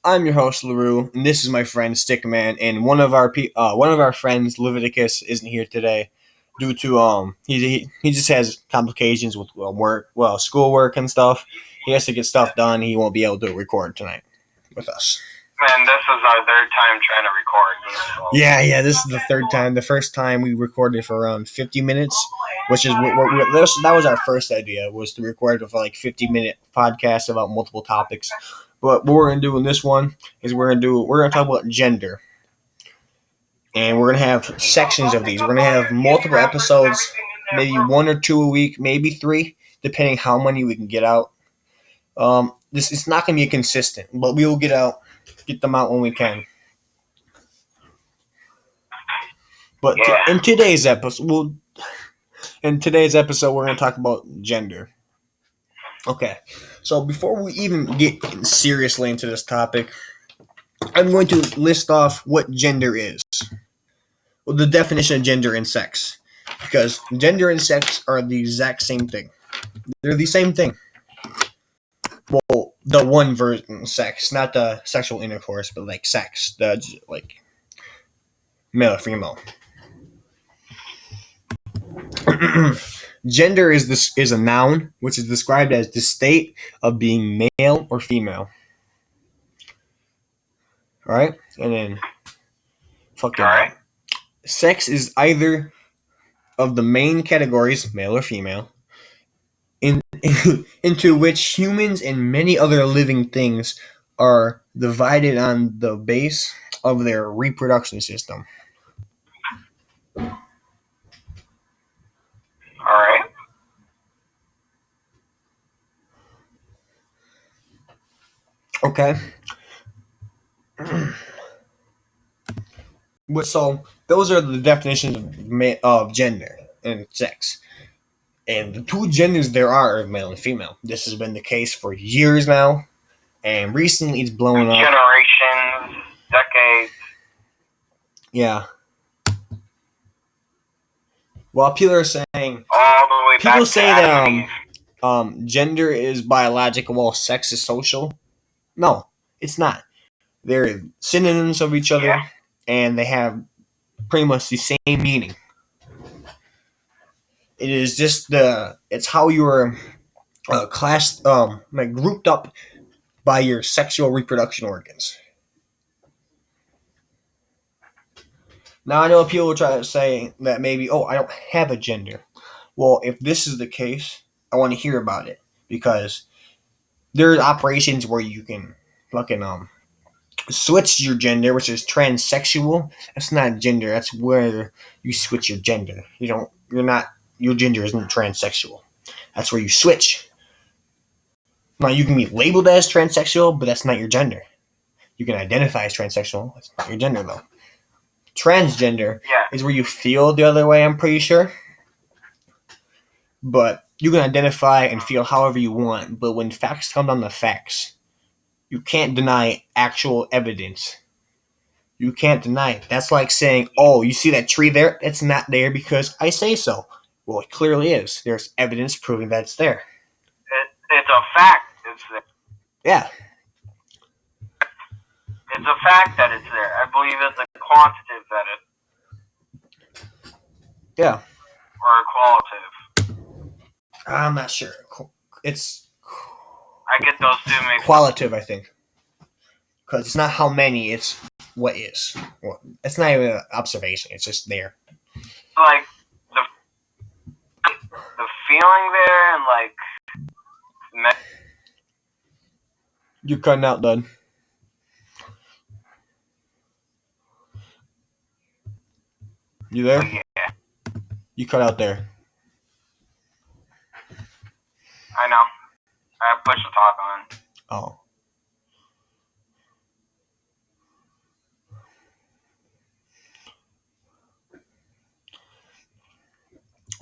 I'm your host LaRue, and this is my friend Stickman. And one of our friends Leviticus isn't here today due to he just has complications with schoolwork and stuff. He has to get stuff done. He won't be able to record tonight with us. Man, this is our third time trying to record. Yeah. This is the third time. The first time we recorded for around 50 minutes, which is that was our first idea, was to record for like 50-minute podcast about multiple topics. But what we're gonna do in this one is we're gonna talk about gender, and we're gonna have sections of these. We're gonna have multiple episodes, maybe 1 or 2 a week, maybe 3, depending how many we can get out. This it's not gonna be consistent, but we will get them out when we can. But in today's episode, we're going to talk about gender. Okay, so before we even get seriously into this topic, I'm going to list off what gender is. Well, the definition of gender and sex. Because gender and sex are the exact same thing. They're the same thing. Well, the one version, sex, not the sexual intercourse, but like sex, like male or female. Gender is a noun which is described as the state of being male or female. All right, and then sex is either of the main categories, male or female, into which humans and many other living things are divided on the base of their reproduction system. Alright. Okay. So those are the definitions of gender and sex. And the two genders there are male and female. This has been the case for years now, and recently it's blown up. Generations, decades. Yeah. Well, people are saying all the way people back say that gender is biological while sex is social. No, it's not. They're synonyms of each other, and they have pretty much the same meaning. It is just it's how you are grouped up by your sexual reproduction organs. Now, I know people will try to say that maybe, I don't have a gender. Well, if this is the case, I want to hear about it, because there are operations where you can fucking switch your gender, which is transsexual. That's not gender. That's where you switch your gender. Your gender isn't transsexual. That's where you switch. Now, you can be labeled as transsexual, but that's not your gender. You can identify as transsexual. That's not your gender, though. Transgender is where you feel the other way, I'm pretty sure. But you can identify and feel however you want. But when facts come down to facts, you can't deny actual evidence. You can't deny it. That's like saying, you see that tree there? It's not there because I say so. Well, it clearly is. There's evidence proving that it's there. It's a fact it's there. Yeah. It's a fact that it's there. I believe it's a quantitative that Yeah. Or a qualitative. I'm not sure. It's... I get those two mixed. Qualitative, I think. Because it's not how many, it's what is. Well, it's not even an observation. It's just there. Like, the feeling there and, like... You're cutting out, bud. You there? Yeah. You cut out there. I know. I have push to talk on. Oh.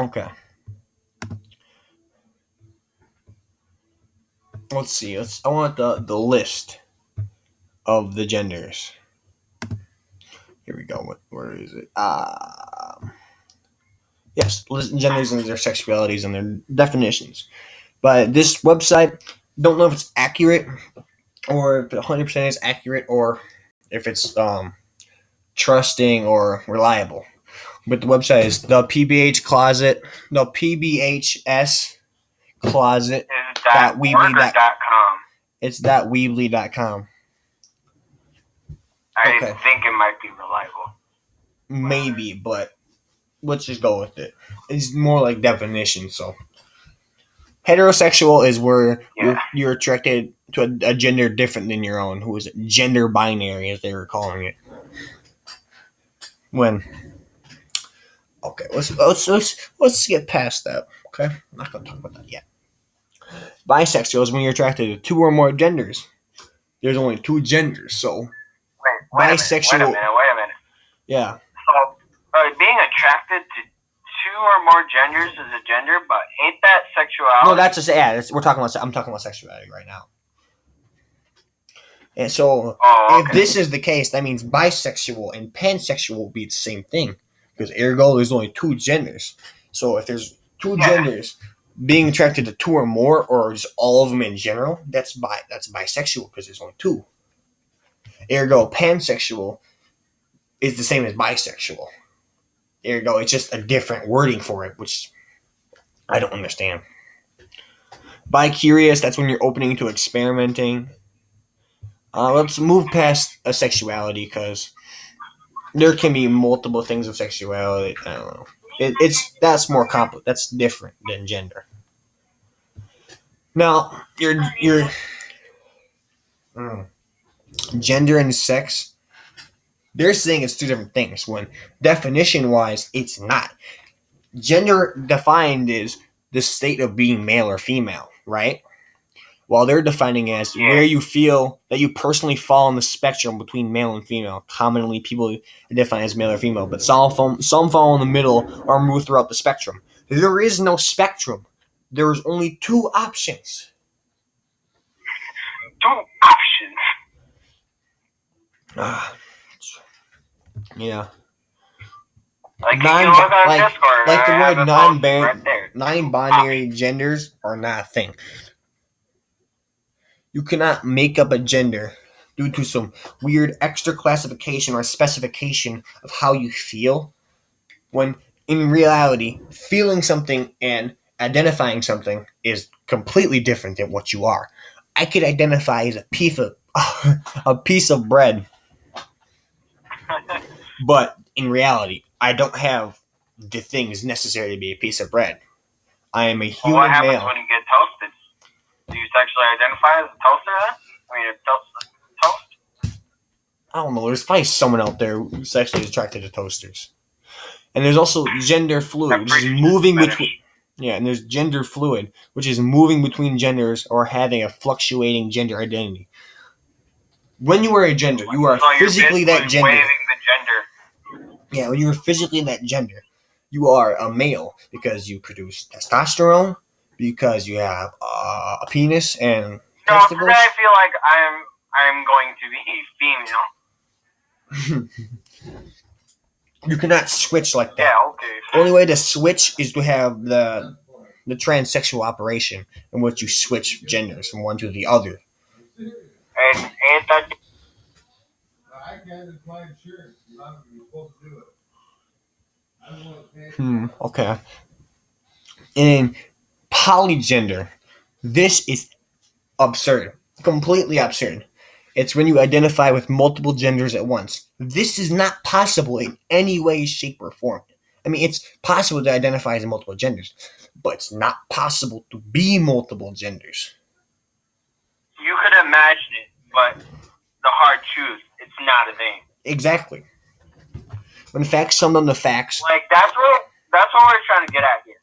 Okay. Let's see. I want the list of the genders. Here we go. Where is it? Yes, genders and their sexualities and their definitions. But this website, don't know if it's accurate, or if 100% is accurate, or if it's trusting or reliable. But the website is the PBH Closet, the PBHS Closet. Is that org or .com? It's .weebly.com. I Okay, think it might be reliable. maybe, but let's just go with it. It's more like definition. So heterosexual is where you're attracted to a gender different than your own. Who is it? Gender binary, as they were calling it. When okay, let's get past that. Okay, I'm not gonna talk about that yet. Bisexual is when you're attracted to two or more genders. There's only two genders, so bisexual. Wait a minute. Yeah. So, being attracted to two or more genders is a gender, but ain't that sexuality? No, that's just we're talking about. I'm talking about sexuality right now. And so, if this is the case, that means bisexual and pansexual will be the same thing, because ergo there's only two genders. So if there's two genders, being attracted to two or more, or just all of them in general, that's bisexual because there's only two. Ergo, pansexual is the same as bisexual. Ergo, it's just a different wording for it, which I don't understand. Bi-curious, that's when you're opening to experimenting. Let's move past a sexuality, because there can be multiple things of sexuality. I don't know. That's more complex. That's different than gender. Now, your gender and sex, they're saying it's two different things. When definition wise, it's not. Gender defined is the state of being male or female, right? While they're defining as where you feel that you personally fall on the spectrum between male and female. Commonly, people define as male or female, but some fall in the middle or move throughout the spectrum. There is no spectrum. There's only two options. Two options. Yeah. Like Discord, like the word non-binary genders are not a thing. You cannot make up a gender due to some weird extra classification or specification of how you feel, when in reality, feeling something and identifying something is completely different than what you are. I could identify as a piece of bread, but in reality, I don't have the things necessary to be a piece of bread. I am a human male. What happens when you get toasted? Do you sexually identify as a toaster then? I mean, toast? I don't know. There's probably someone out there who's sexually attracted to toasters. And there's also gender fluid, which is moving between. Yeah, and there's gender fluid, which is moving between genders or having a fluctuating gender identity. When you are a gender, you are physically that gender. Waving the gender. Yeah, when you are physically that gender, you are a male because you produce testosterone, because you have a penis and testicles. Today I feel like I'm going to be female. You cannot switch like that. Yeah, okay. The only way to switch is to have the transsexual operation, in which you switch genders from one to the other. And that. I can't just find shirts. You're supposed to do it. Okay. In polygender, this is absurd. Completely absurd. It's when you identify with multiple genders at once. This is not possible in any way, shape, or form. I mean, it's possible to identify as multiple genders, but it's not possible to be multiple genders. You could imagine it, but the hard truth, it's not a thing. Exactly. When facts sum on the facts. Like, that's what we're trying to get at here.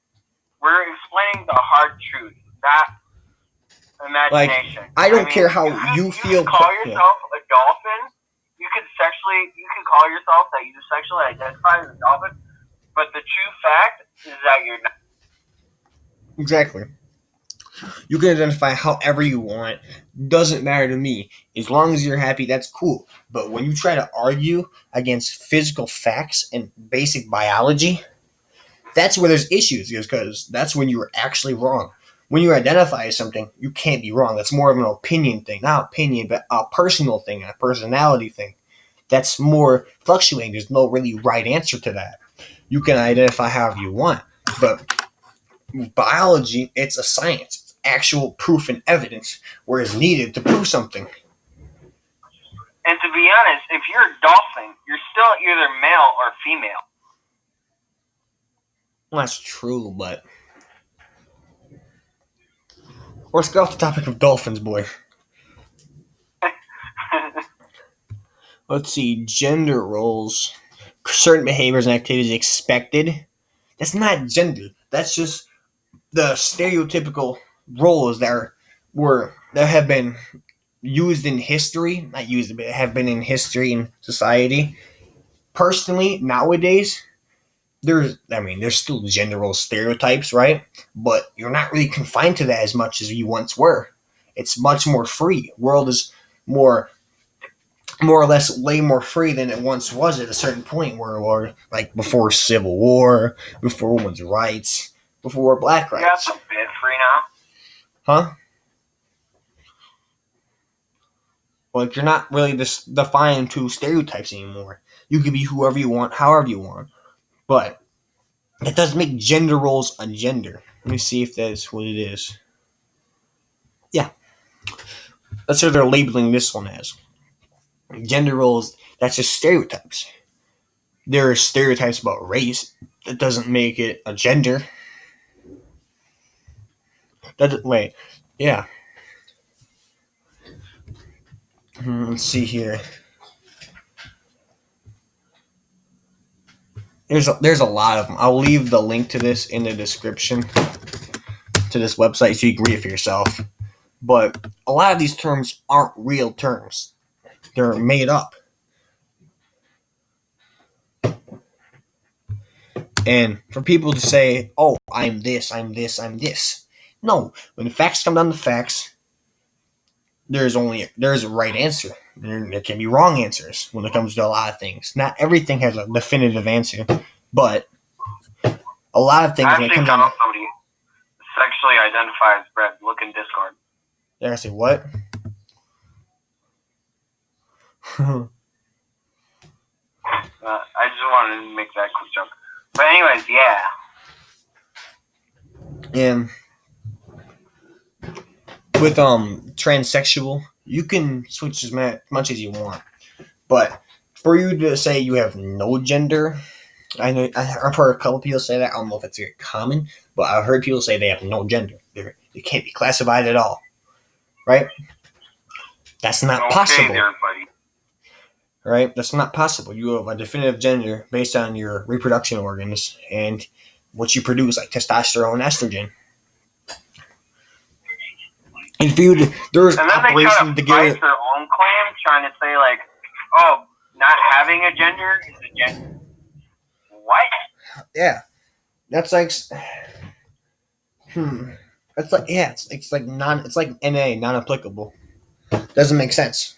We're explaining the hard truth, not imagination. Like, I don't care how you feel. You can call yourself a dolphin. You can call yourself that you sexually identify as a dolphin, but the true fact is that you're not. Exactly. You can identify however you want. Doesn't matter to me. As long as you're happy, that's cool. But when you try to argue against physical facts and basic biology, that's where there's issues, because that's when you're actually wrong. when you identify as something, you can't be wrong. That's more of an opinion thing, not opinion, but a personal thing, a personality thing. That's more fluctuating. There's no really right answer to that. You can identify however you want, but biology, it's a science. It's actual proof and evidence where it's needed to prove something. And to be honest, if you're a dolphin, you're still either male or female. Well, that's true, but let's get off the topic of dolphins, boy. Let's see, gender roles. Certain behaviors and activities expected. That's not gender. That's just the stereotypical roles that have been used in history. Not used, but have been in history and society. Personally, nowadays, there's still gender role stereotypes, right? But you're not really confined to that as much as you once were. It's much more free. World is more or less way more free than it once was at a certain point where like before Civil War, before women's rights, before black Yeah, rights. it's a bit free now. Huh? Like you're not really just defined to stereotypes anymore. You can be whoever you want, however you want. But it does make gender roles a gender. Let me see if that's what it is. Yeah. That's what they're labeling this one as. Gender roles, that's just stereotypes. There are stereotypes about race. That doesn't make it a gender. Wait. Yeah. Let's see here. There's a lot of them. I'll leave the link to this in the description to this website so you can read it for yourself. But a lot of these terms aren't real terms. They're made up. And for people to say, "Oh, I'm this, I'm this, I'm this," no. When the facts come down to facts, there's a right answer. There can be wrong answers when it comes to a lot of things. Not everything has a definitive answer, but a lot of things I when it actually comes down found to somebody sexually identified as Brett. Look in Discord. they're gonna say what? I just wanted to make that quick joke. But anyways, yeah. And with transsexual, you can switch as much as you want, but for you to say you have no gender, I've heard a couple people say that. I don't know if it's very common, but I've heard people say they have no gender. They can't be classified at all, right? That's not Okay, possible. there, buddy. Right? That's not possible. You have a definitive gender based on your reproduction organs and what you produce, like testosterone and estrogen. And for you to, there's And then they try operations to to fight get their own claim, trying to say like, "Oh, not having a gender is a gender." What? yeah. That's like It's like it's like NA non applicable. Doesn't make sense.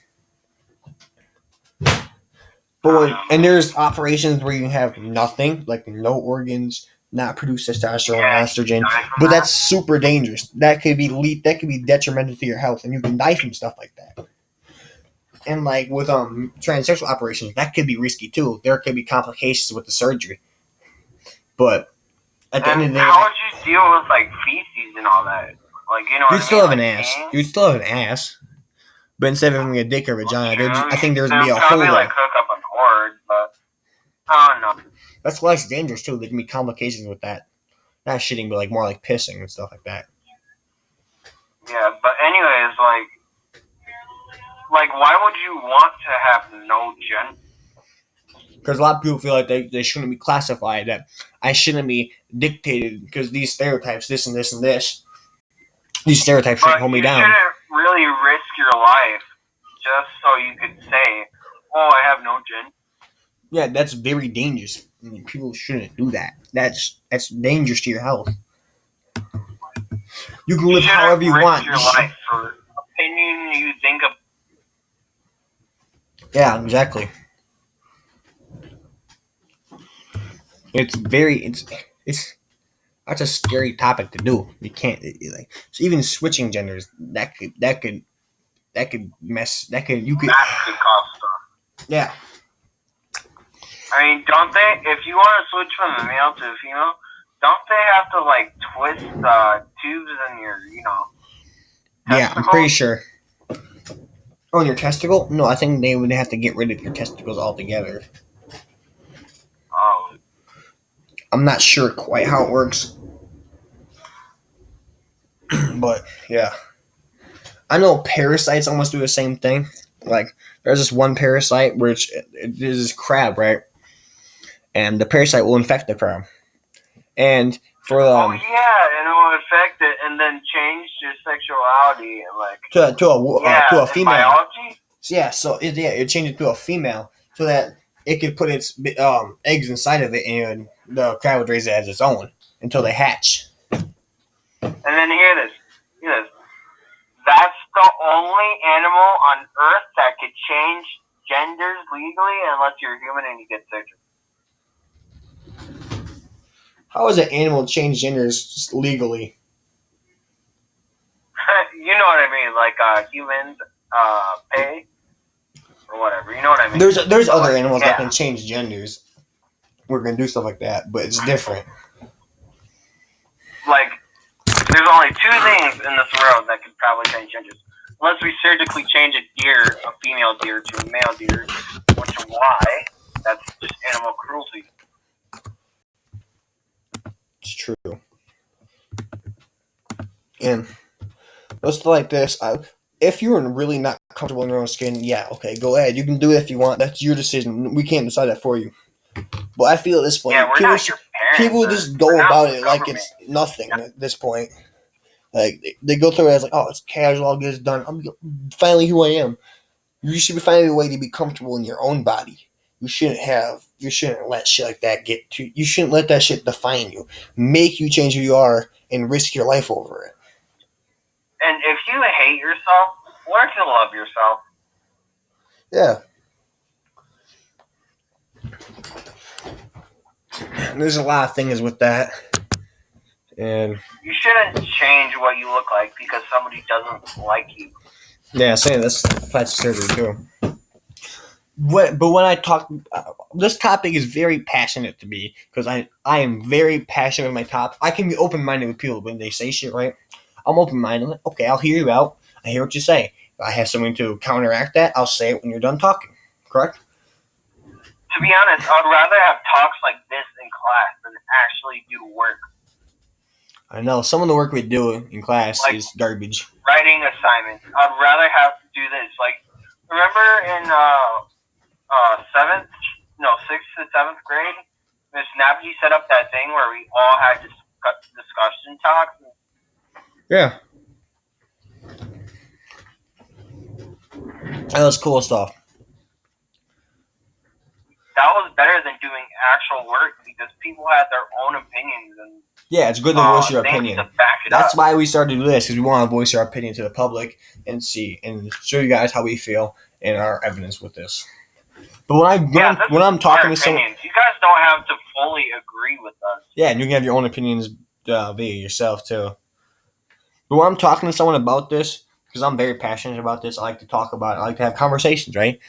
And there's operations where you have nothing, like no organs, not produce testosterone or estrogen, but that's super dangerous. That could be detrimental to your health, and you can die from stuff like that. And like with transsexual operations, that could be risky too. There could be complications with the surgery. But at the end of the day, how would you deal with like feces and all that? Like you'd still have an ass. You'd still have an ass. But instead of having a dick or vagina, I think there'd be a hole there. Like hook up an org, but I don't know. That's why it's dangerous too. There can be complications with that. Not shitting, but like more like pissing and stuff like that. Yeah, but anyways, like why would you want to have no gender? Because a lot of people feel like they shouldn't be classified, that I shouldn't be dictated because these stereotypes, this and this and this. These stereotypes shouldn't hold me down. You shouldn't really risk your life just so you could say, "Oh, I have no gender." Yeah, that's very dangerous. I mean, people shouldn't do that. That's dangerous to your health. You can live however you want. Your life for opinion you think of. Yeah, exactly. It's That's a scary topic to do. You can't like so even switching genders that could mess that could you could That could cause stuff. yeah. I mean, don't they? If you want to switch from a male to a female, don't they have to like twist tubes in your, Yeah, I'm testicles? pretty sure. Oh, and your testicle? No, I think they would have to get rid of your testicles altogether. Oh, I'm not sure quite how it works, but yeah. I know parasites almost do the same thing. Like, there's this one parasite which it is this crab, right? And the parasite will infect the crab. And for oh yeah, and it will affect it, and then change your sexuality, and like to a in female. biology. Yeah, so it changed it to a female so that it could put its eggs inside of it, and the crab would raise it as its own until they hatch. And then hear this. That's the only animal on Earth that could change genders legally unless you're human and you get surgery. How is an animal change genders just legally? You know what I mean? Like humans pay or whatever. You know what I mean? There's other animals that yeah. can change genders. We're gonna do stuff like that, but it's different. Like, there's only two things in this world that could probably change genders. Unless we surgically change a female deer to a male deer, which is why that's just animal cruelty. It's true. And let's like this. If you're really not comfortable in your own skin, yeah, okay, go ahead. You can do it if you want. That's your decision. We can't decide that for you. But I feel at this point, Yeah, we're not your parents. people just go about it like it's nothing at this point. Like they go through it as like, oh, it's casual. I'll get it done. I'm finally who I am. You should be finding a way to be comfortable in your own body. You shouldn't let shit like that get to. You shouldn't let that shit define you, make you change who you are, and risk your life over it. And if you hate yourself, learn to love yourself. Yeah. And there's a lot of things with that. And you shouldn't change what you look like because somebody doesn't like you. Yeah, saying that's plastic surgery too. But when I talk, this topic is very passionate to me because I am very passionate with my topic. I can be open minded with people when they say shit, right? I'm open minded. Okay, I'll hear you out. I hear what you say. If I have something to counteract that, I'll say it when you're done talking. Correct? To be honest, I'd rather have talks like this in class than actually do work. I know some of the work we do in class is garbage. Writing assignments. I'd rather have to do this. Like, remember in sixth to seventh grade, Miss Nappy set up that thing where we all had discussion talks. Yeah, that was cool stuff. That was better than doing actual work because people had their own opinions and. Yeah, it's good to voice your opinion. That's why we started to do this, because we want to voice our opinion to the public and see and show you guys how we feel and our evidence with this. But when I'm talking to someone, you guys don't have to fully agree with us. Yeah, and you can have your own opinions via yourself too. But when I'm talking to someone about this, because I'm very passionate about this, I like to talk about it. I like to have conversations, right?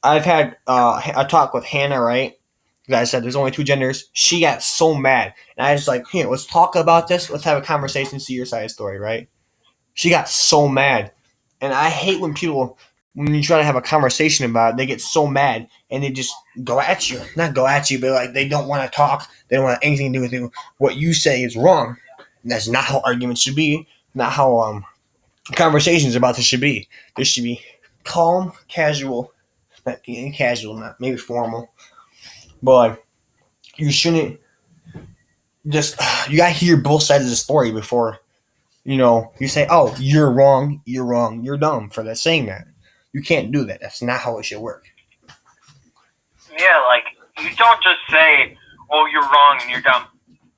I've had a talk with Hannah, right? I said there's only two genders. She got so mad. And I was like, here, let's talk about this. Let's have a conversation, see your side of the story, right? She got so mad. And I hate when you try to have a conversation about it, they get so mad and they just go at you. Not go at you, but like they don't want to talk. They don't want anything to do with you. What you say is wrong. And that's not how arguments should be. Not how conversations about this should be. This should be calm, casual. Not casual, not maybe formal. But you shouldn't just, you gotta hear both sides of the story before, you say, oh, you're wrong, you're dumb for that saying that. You can't do that. That's not how it should work. Yeah, like, you don't just say, oh, you're wrong and you're dumb.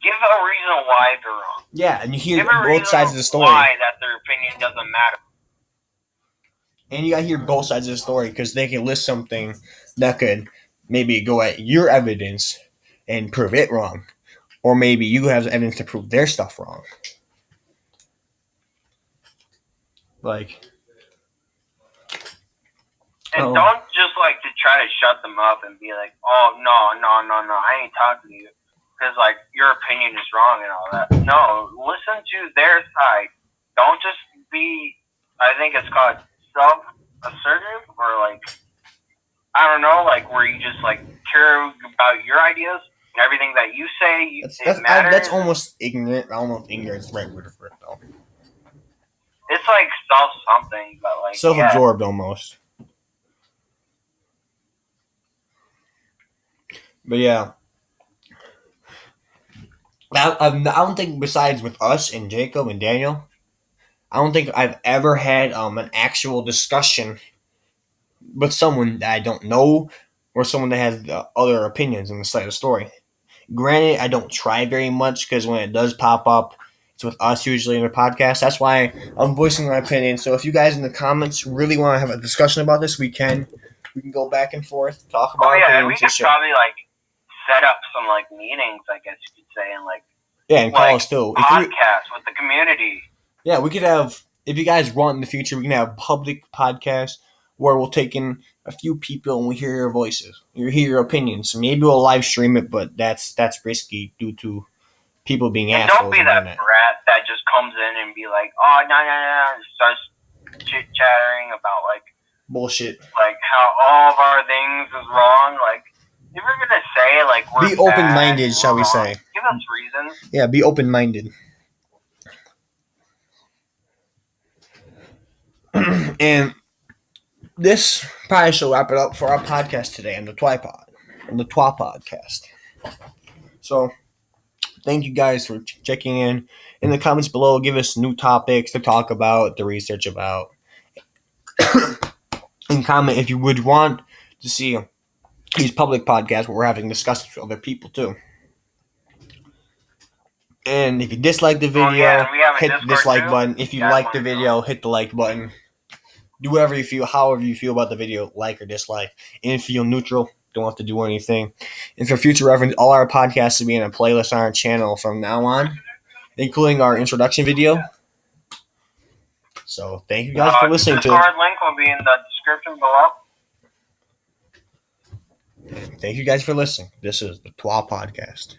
Give a reason why they're wrong. Yeah, and you hear both sides of the story. Why that their opinion doesn't matter. And you gotta hear both sides of the story because they can list something that could maybe go at your evidence and prove it wrong. Or maybe you have evidence to prove their stuff wrong. Like, And don't just like to try to shut them up and be like, oh no, I ain't talking to you because like your opinion is wrong and all that. No, listen to their side. Don't just be. I think it's called self-assertive or like I don't know, like where you just like care about your ideas and everything that you say. It matters. That's almost ignorant. I don't know if ignorant is the right word for it though. It's like something, but like self-absorbed almost. But yeah, I don't think besides with us and Jacob and Daniel, I don't think I've ever had an actual discussion with someone that I don't know or someone that has other opinions on the side of the story. Granted, I don't try very much because when it does pop up, it's with us usually in the podcast. That's why I'm voicing my opinion. So if you guys in the comments really want to have a discussion about this, we can. We can go back and forth, talk about opinions. And we opinions. could probably like set up some like meetings, I guess you could say, and like and call us too. Podcasts with the community. Yeah, we could have. If you guys want in the future, we can have public podcasts where we'll take in a few people and we hear your voices, you hear your opinions. Maybe we'll live stream it, but that's risky due to people being and assholes. Don't be that brat that just comes in and be like, oh no, and starts chit chattering about like bullshit, like how all of our things is wrong. Like if you're gonna say like we're be open-minded, shall we say? Give us reasons. Yeah, be open-minded. And this probably should wrap it up for our podcast today on the TwaPod, on the TwaPodcast. So, thank you guys for checking in. In the comments below, give us new topics to talk about, to research about. And comment if you would want to see these public podcasts where we're having discussions with other people too. And if you dislike the video, hit the dislike button. If you like the video, hit the like button. Do whatever you feel, however you feel about the video, like or dislike. And feel neutral. Don't have to do anything. And for future reference, all our podcasts will be in a playlist on our channel from now on, including our introduction video. So thank you guys for listening to it. The Discord link will be in the description below. Thank you guys for listening. This is the TwaPodcast.